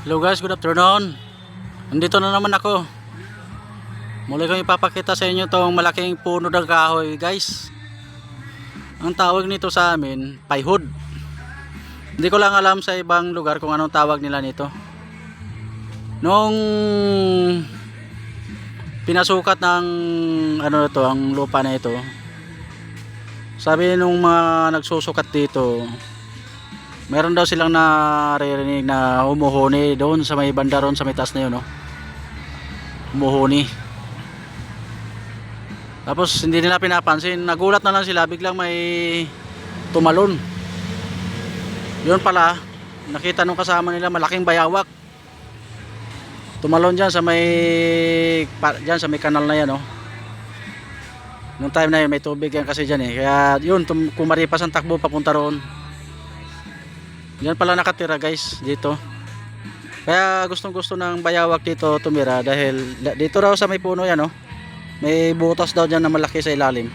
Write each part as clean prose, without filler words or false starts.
Hello guys, good afternoon. Nandito na naman ako. Muli kong ipapakita sa inyo tong malaking puno ng kahoy guys. Ang tawag nito sa amin, payhod. Hindi ko lang alam sa ibang lugar kung anong tawag nila nito. Nung pinasukat ng ang lupa na ito, sabi nung mga nagsusukat dito, meron daw silang naririnig na humuhuni doon sa may banda ron sa may taas na yun, no? Humuhuni. Tapos hindi nila pinapansin, nagulat na lang sila, biglang may tumalon. Yun pala, nakita nung kasama nila malaking bayawak. Tumalon dyan sa may kanal na yan, no? Nung time na yun may tubig yan kasi dyan eh. Kaya yun, kumaripas ang takbo papunta roon. Yan pala nakatira guys dito. Kaya gustong gusto ng bayawak dito tumira dahil dito raw sa may puno yan, oh. May butas daw dyan na malaki sa ilalim.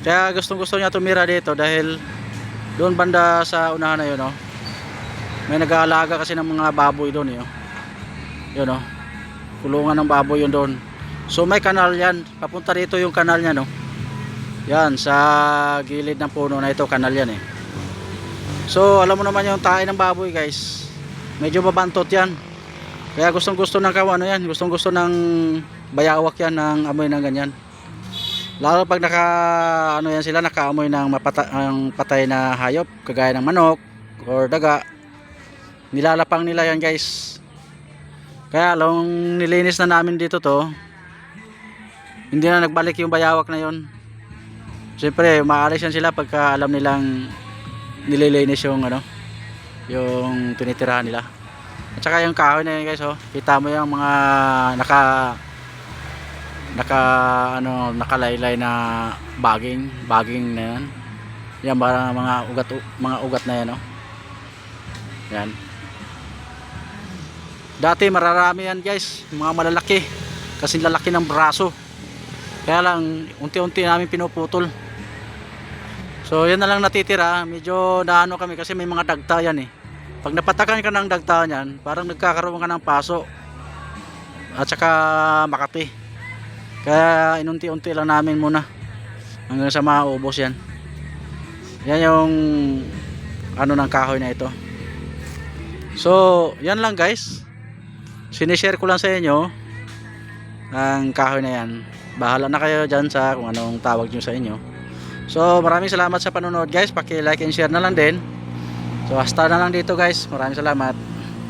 Kaya gustong gusto niya tumira dito dahil doon banda sa unahan na yun, oh. May nag-aalaga kasi ng mga baboy doon, oh. Yun, oh. Kulungan ng baboy yun doon. So may kanal yan. Papunta dito yung kanal niya, no. Yan sa gilid ng puno na ito, kanal yan eh. So alam mo naman yung tae ng baboy guys, medyo mabantot yan. Kaya gustong gusto ng yan, gustong gusto ng bayawak yan ng amoy ng ganyan. Lalo pag nakaamoy ng patay na hayop, kagaya ng manok or daga, nilalapang nila yan guys. Kaya nung nilinis na namin dito to, hindi na nagbalik yung bayawak na yon. Siyempre maalis yan sila pagka alam nilang nililinis yung yung tinitirahan nila. At saka yung kahoy na yun guys, oh, kita mo yung mga nakalaylay na baging na yan. Yan parang mga ugat na yan, oh. Yan. Dati mararami yan guys, mga malalaki. Kasi lalaki ng braso. Kaya lang unti-unti namin pinuputol. So yan na lang natitira, medyo naano kami kasi may mga dagta yan eh. Pag napatakan ka ng dagta yan, parang nagkakaroon ka ng paso at saka makati. Kaya inunti-unti lang namin muna hanggang sa maubos yan. Yan yung ng kahoy na ito. So yan lang guys, sinishare ko lang sa inyo ang kahoy na yan. Bahala na kayo dyan sa kung anong tawag nyo sa inyo. So maraming salamat sa panonood guys, paki-like and share na lang din. So hasta na lang dito guys, maraming salamat.